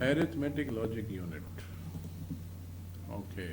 Arithmetic logic unit. Okay.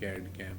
CAD CAM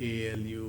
ALU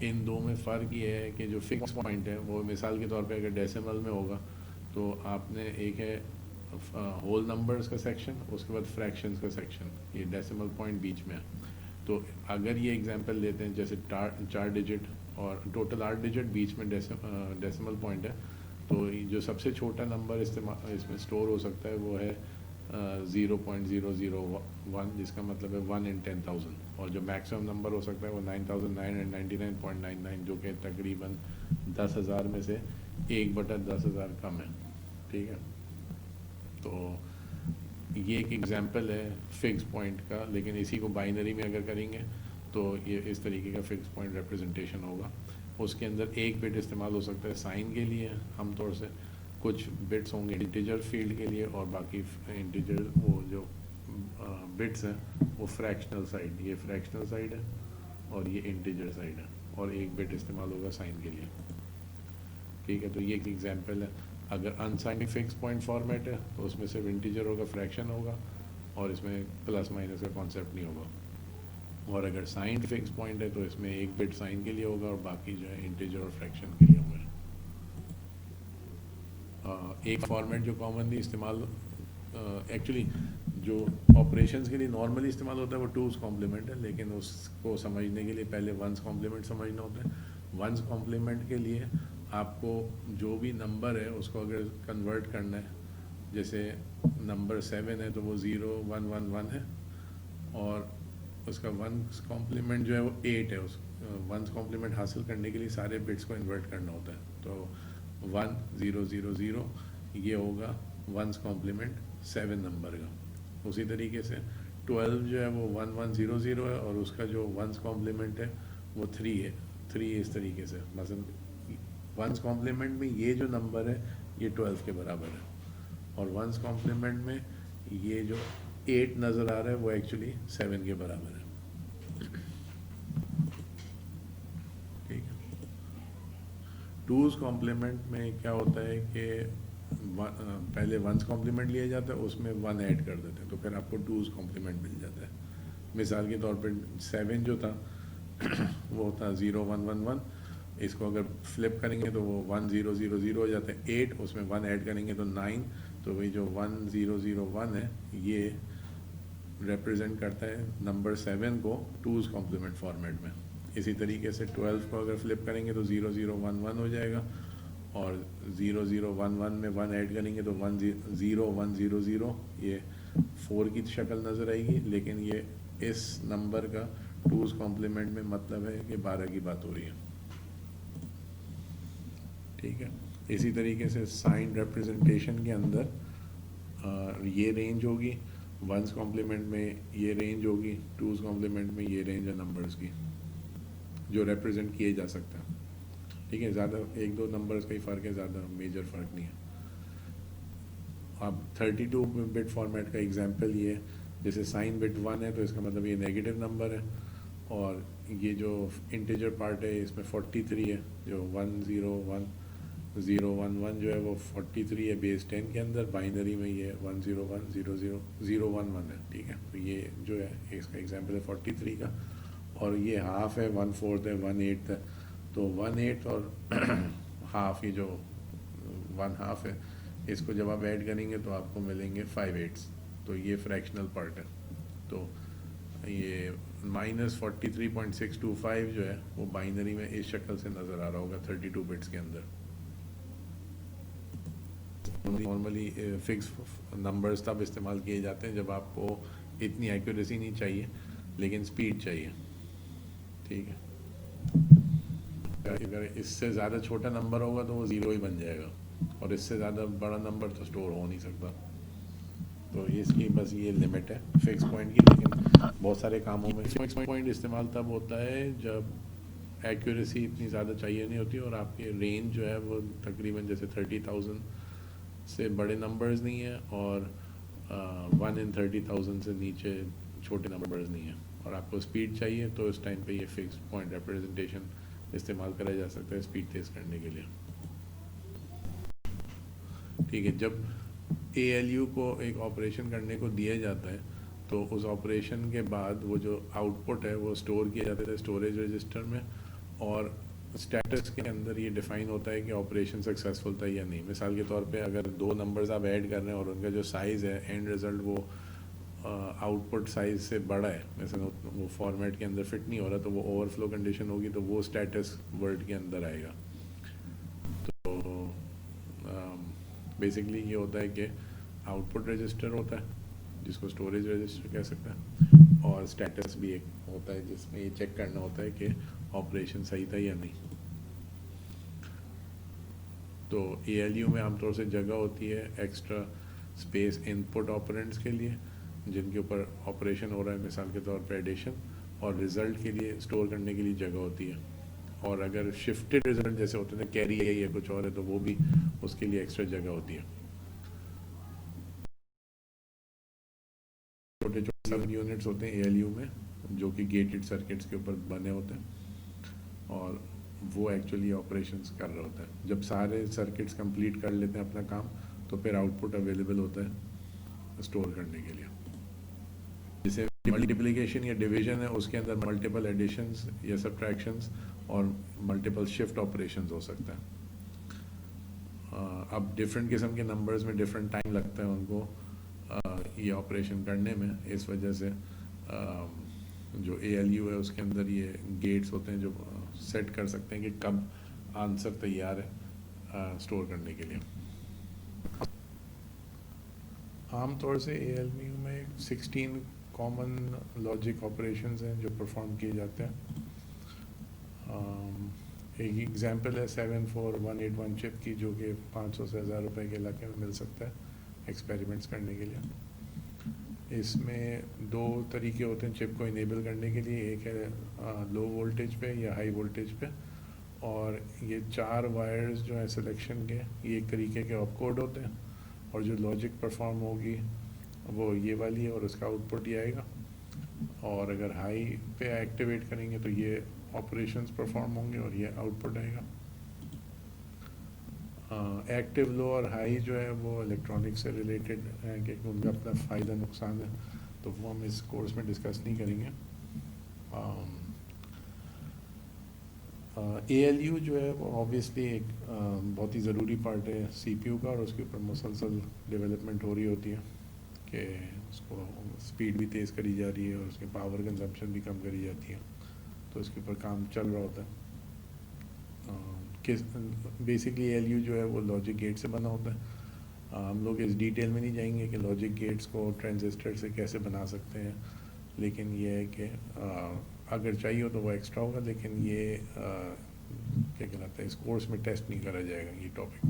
ان دو میں فرق یہ ہے کہ جو فکس پوائنٹ ہے وہ مثال کے طور پہ اگر ڈیسیمل میں ہوگا تو آپ نے ایک ہے ہول نمبرز کا سیکشن، اس کے بعد فریکشنز کا سیکشن، یہ ڈیسیمل پوائنٹ بیچ میں ہے. تو اگر یہ اگزامپل لیتے ہیں جیسے 4 ڈیجٹ اور ٹوٹل 8 ڈیجٹ، بیچ میں ڈیسیمل پوائنٹ ہے، تو جو سب سے چھوٹا نمبر اس میں اسٹور ہو سکتا ہے وہ ہے 0.001، جس کا مطلب ہے 1 in 10,000. اور جو میکسیمم نمبر ہو سکتا ہے وہ 9,999.99، جو کہ تقریباً 10,000 میں سے 1/10,000 کم ہے. ٹھیک ہے، تو یہ ایک ایگزامپل ہے فکس پوائنٹ کا. لیکن اسی کو بائنری میں اگر کریں گے تو یہ اس طریقے کا فکس پوائنٹ ریپرزنٹیشن ہوگا. اس کے اندر ایک بٹ استعمال ہو سکتا ہے سائن کے لیے عام طور سے، کچھ بٹس ہوں گے انٹیجر فیلڈ کے لیے، اور باقی انٹیجر وہ جو بٹس ہیں وہ فریکشنل سائڈ، یہ فریکشنل سائڈ ہے اور یہ انٹیجر سائڈ ہے، اور ایک بٹ استعمال ہوگا سائن کے لیے. ٹھیک ہے، تو یہ ایک ایگزامپل ہے. اگر انسائنڈ فکس پوائنٹ فارمیٹ ہے تو اس میں صرف انٹیجر ہوگا، فریکشن ہوگا، اور اس میں پلس مائنس کا کانسیپٹ نہیں ہوگا. اور اگر سائنڈ فکس پوائنٹ ہے تو اس میں ایک بٹ سائن کے لیے ہوگا اور باقی جو ہے انٹیجر اور فریکشن کے لیے ہوں گے. ایک فارمیٹ جو کامنلی استعمال ایکچولی جو آپریشنس کے لیے نارملی استعمال ہوتا ہے وہ 2's کمپلیمنٹ ہے، لیکن اس کو سمجھنے کے لیے پہلے 1's کمپلیمنٹ سمجھنا ہوتا ہے. 1's کمپلیمنٹ کے لیے آپ کو جو بھی نمبر ہے اس کو اگر کنورٹ کرنا ہے، جیسے نمبر 7 ہے تو وہ 0 1 1 1 ہے، اور اس کا 1's کمپلیمنٹ جو ہے وہ 8 ہے. اس 1's کمپلیمنٹ حاصل کرنے کے لیے سارے بٹس کو انورٹ کرنا ہوتا ہے. تو 1 0 0 0 یہ ہوگا 1's کمپلیمنٹ 7 نمبر کا. اسی طریقے سے 12 جو ہے وہ 1 1 0 0 ہے، اور اس کا جو 1's کمپلیمنٹ ہے وہ 3 ہے. 3 اس طریقے سے مثلا 1's کمپلیمنٹ میں یہ جو نمبر ہے یہ 12 کے برابر ہے، اور 1's کمپلیمنٹ میں یہ جو 8 نظر آ رہا ہے وہ ایکچولی 7 کے برابر ہے. ٹھیک ہے، 2's کمپلیمنٹ میں کیا ہوتا ہے کہ پہلے 1's کمپلیمنٹ لیا جاتا ہے، اس میں 1 ایڈ کر دیتے ہیں، تو پھر آپ کو 2's کمپلیمنٹ مل جاتا ہے. مثال کے طور پہ 7 جو تھا وہ تھا 0 1 1 1، اس کو اگر فلپ کریں گے تو وہ 1 0 0 0 ہو جاتا ہے. 8 اس میں 1 ایڈ کریں گے تو 9، تو وہی جو 1 0 0 1 ہے یہ ریپرزینٹ کرتا ہے نمبر 7 کو 2's کمپلیمنٹ فارمیٹ میں. اسی طریقے سے 12 کو اگر فلپ کریں گے تو 0 0 1 1 ہو جائے گا، اور 0 0 1 1 میں 1 ایڈ کریں گے تو 1 0 1 0 0 یہ 4 کی شکل نظر آئے گی. لیکن یہ اس نمبر کا 2's کمپلیمنٹ میں مطلب ہے کہ 12 کی بات ہو رہی ہے. ٹھیک ہے، اسی طریقے سے سائن ریپرزنٹیشن کے اندر یہ رینج ہوگی، 1's کمپلیمنٹ میں یہ رینج ہوگی، 2's کمپلیمنٹ میں یہ رینج ہے نمبرز کی جو ریپرزینٹ کیے جا سکتا ہے. ٹھیک ہے، زیادہ 1-2 نمبرز کا ہی فرق ہے، زیادہ میجر فرق نہیں ہے. اب 32 بٹ فارمیٹ کا ایگزامپل یہ ہے، جیسے سائن بٹ 1 ہے تو اس کا مطلب یہ نیگیٹو نمبر ہے، اور یہ جو انٹیجر پارٹ ہے اس میں 43 ہے، جو 1 0 1 0 1 1 جو ہے وہ 43 ہے بیس 10 کے اندر. بائنری میں یہ 1 0 1 0 0 0 1 1 ہے. ٹھیک ہے، تو یہ جو ہے اس کا ایگزامپل ہے 43 کا. اور یہ ہاف ہے 1/4 ہے 1/8 ہے، تو 1/8 اور ہاف، یہ جو 1/2 ہے، اس کو جب آپ ایڈ کریں گے تو آپ کو ملیں گے 5/8. تو یہ فریکشنل پارٹ ہے. تو یہ -43.625 جو ہے وہ بائنری میں اس شکل سے نظر آ رہا ہوگا 32 بٹس کے اندر. نارملی فکس نمبرز تب استعمال کیے جاتے ہیں جب آپ کو اتنی ایکوریسی نہیں چاہیے لیکن سپیڈ چاہیے. ٹھیک ہے، اگر اس سے زیادہ چھوٹا نمبر ہوگا تو وہ 0 ہی بن جائے گا، اور اس سے زیادہ بڑا نمبر تو اسٹور ہو نہیں سکتا. تو اس کی بس یہ لمٹ ہے فکس پوائنٹ کی. لیکن بہت سارے کاموں میں فکس پوائنٹ استعمال تب ہوتا ہے جب ایکوریسی اتنی زیادہ چاہیے نہیں ہوتی، اور آپ کی رینج جو ہے وہ تقریباً جیسے 30,000 سے بڑے نمبرز نہیں ہیں، اور 1 in 30,000 سے نیچے چھوٹے نمبرز نہیں ہیں، اور آپ کو اسپیڈ چاہیے تو اس ٹائم پہ یہ فکس پوائنٹ ریپرزنٹیشن استعمال کرا جا سکتا ہے اسپیڈ تیز کرنے کے لیے. ٹھیک ہے، جب اے ایل یو کو ایک آپریشن کرنے کو دیا جاتا ہے تو اس آپریشن کے بعد وہ جو آؤٹ پٹ ہے وہ اسٹور کیا جاتا ہے اسٹوریج رجسٹر میں، اور اسٹیٹس کے اندر یہ ڈیفائن ہوتا ہے کہ آپریشن سکسیزفل تھا یا نہیں. مثال کے طور پہ اگر دو نمبرز آپ ایڈ کر رہے ہیں اور ان کا جو سائز ہے اینڈ رزلٹ وہ آؤٹ پٹ سائز سے بڑا ہے, مثلا وہ فارمیٹ کے اندر فٹ نہیں ہو رہا, تو وہ اوور فلو کنڈیشن ہوگی, تو وہ اسٹیٹس ورڈ کے اندر آئے گا. تو بیسکلی یہ ہوتا ہے کہ آؤٹ پٹ رجسٹر ہوتا ہے جس کو اسٹوریج رجسٹر کہہ سکتے ہیں, اور اسٹیٹس بھی ایک ہوتا ہے جس میں یہ چیک کرنا ہوتا ہے کہ آپریشن صحیح تھا یا نہیں. تو اے ایل یو میں عام طور سے جگہ ہوتی ہے ایکسٹرا اسپیس ان پٹ آپرینٹس کے لیے جن کے اوپر آپریشن ہو رہا ہے, مثال کے طور پہ ایڈیشن, اور رزلٹ کے لیے اسٹور کرنے کے لیے جگہ ہوتی ہے. اور اگر شفٹڈ رزلٹ جیسے ہوتے ہیں کیری ہے یا کچھ اور ہے تو وہ بھی اس کے لیے ایکسٹرا جگہ ہوتی ہے. چھوٹے چھوٹے سب یونٹس ہوتے ہیں اے ایل یو میں جو کہ گیٹڈ سرکٹس کے اوپر بنے ہوتے ہیں, اور وہ ایکچولی آپریشنس کر رہے ہوتے ہیں. جب سارے سرکٹس کمپلیٹ کر لیتے ہیں اپنا کام تو پھر آؤٹ پٹ اویلیبل ہوتا ہے اسٹور کرنے کے لیے. جیسے ملٹیپلیکیشن یا ڈویژن ہے اس کے اندر ملٹیپل ایڈیشنز یا سبٹریکشنز اور ملٹیپل شفٹ آپریشنز ہو سکتا ہے. اب ڈفرینٹ قسم کے نمبرز میں ڈفرینٹ ٹائم لگتا ہے ان کو یہ آپریشن کرنے میں. اس وجہ سے جو اے ایل یو ہے اس کے اندر یہ گیٹس ہوتے ہیں جو سیٹ کر سکتے ہیں کہ کب آنسر تیار ہے اسٹور کرنے کے لیے. عام طور سے اے ایل یو میں 16 کامن لاجک آپریشنز ہیں جو پرفارم کیے جاتے ہیں. ایک ایگزامپل ہے 74181 چپ کی جو کہ 500 سے 1000 روپے کے علاقے میں مل سکتا ہے ایکسپیریمنٹس کرنے کے لیے. اس میں دو طریقے ہوتے ہیں چپ کو انیبل کرنے کے لیے, ایک ہے لو وولٹیج پہ یا ہائی وولٹیج پہ, اور یہ 4 وائرز جو ہیں سلیکشن کے یہ ایک طریقے کے آپ کوڈ ہوتے ہیں, اور جو لاجک پرفارم ہوگی وہ یہ والی ہے اور اس کا آؤٹ پٹ یہ آئے گا. اور اگر ہائی پہ ایکٹیویٹ کریں گے تو یہ آپریشنز پرفارم ہوں گے اور یہ آؤٹ پٹ آئے گا. ایکٹیو لو اور ہائی جو ہے وہ الیکٹرانک سے ریلیٹڈ ہیں کہ ان کا اپنا فائدہ نقصان ہے, تو وہ ہم اس کورس میں ڈسکس نہیں کریں گے. اے ایل یو جو ہے وہ آبویسلی ایک بہت ہی ضروری پارٹ ہے سی پی یو کا, اور اس کے اوپر مسلسل ڈیولپمنٹ ہو رہی ہوتی ہے کہ اس کو اسپیڈ بھی تیز کری جا رہی ہے اور اس کے پاور کنزمپشن بھی کم کری جاتی ہے, تو اس کے اوپر کام چل رہا ہوتا ہے. بیسکلی اے ایل یو جو ہے وہ لاجک گیٹ سے بنا ہوتا ہے. ہم لوگ اس ڈیٹیل میں نہیں جائیں گے کہ لاجک گیٹس کو ٹرانزسٹر سے کیسے بنا سکتے ہیں, لیکن یہ ہے کہ اگر چاہیے ہو تو وہ ایکسٹرا ہوگا, لیکن یہ کیا کہلاتا ہے اس کورس میں ٹیسٹ نہیں کرا جائے گا یہ ٹاپک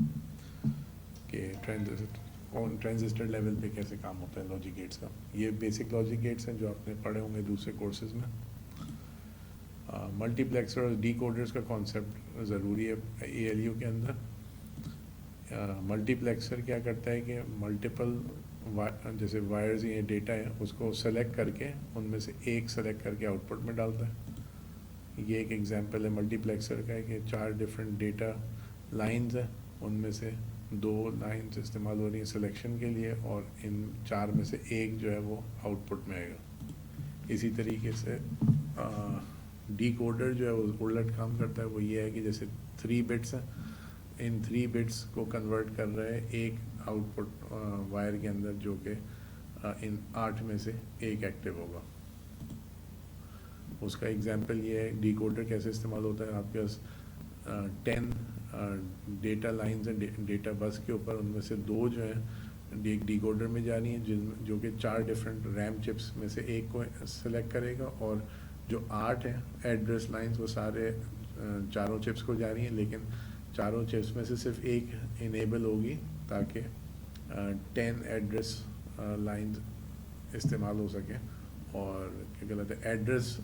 کہ ٹرانزسٹر لیول پہ کیسے کام ہوتا ہے لاجک گیٹس کا. یہ بیسک لاجک گیٹس ہیں جو آپ نے پڑھے ہوں گے دوسرے کورسز میں. ملٹی پلیکسر اور ڈی کوڈرز کا کانسیپٹ ضروری ہے اے ایل یو کے اندر. ملٹی پلیکسر کیا کرتا ہے کہ ملٹیپل جیسے وائرز یا ڈیٹا ہے اس کو سلیکٹ کر کے ان میں سے ایک سلیکٹ کر کے آؤٹ پٹ میں ڈالتا ہے. یہ ایک ایگزامپل ہے ملٹی پلیکسر کا ہے کہ 4 ڈفرینٹ ڈیٹا لائنز ہیں, ان میں سے 2 لائنز استعمال ہو رہی ہیں سلیکشن کے لیے, اور ان 4 میں سے ایک جو ہے وہ آؤٹ پٹ میں آئے گا. اسی طریقے سے ڈی کوڈر جو ہے وہ الٹ کام کرتا ہے. وہ یہ ہے کہ جیسے 3 بٹس ہیں, ان 3 بٹس کو کنورٹ کر رہا ہے ایک آؤٹ پٹ وائر کے اندر جو کہ ان 8 میں سے ایک ایکٹیو ہوگا. اس کا ایگزامپل یہ ہے ڈی کوڈر کیسے استعمال ہوتا ہے. آپ کے پاس 10 ڈیٹا لائنز ہیں ڈیٹا بس کے اوپر, ان میں سے 2 جو ہیں ایک ڈی کوڈر میں جا رہی ہیں جو کہ 4 ڈفرینٹ ریم چپس میں سے ایک کو سلیکٹ کرے گا, اور جو 8 ہیں ایڈریس لائنز وہ سارے چاروں چپس کو جا رہی ہیں, لیکن چاروں چپس میں سے صرف ایک انیبل ہوگی تاکہ 10 ایڈریس لائنز استعمال ہو سکیں. اور کیا کہلاتے ہیں ایڈریس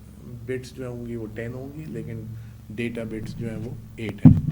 بٹس جو ہوں گی وہ 10 ہوں گی, لیکن ڈیٹا بٹس جو ہیں وہ 8 ہیں.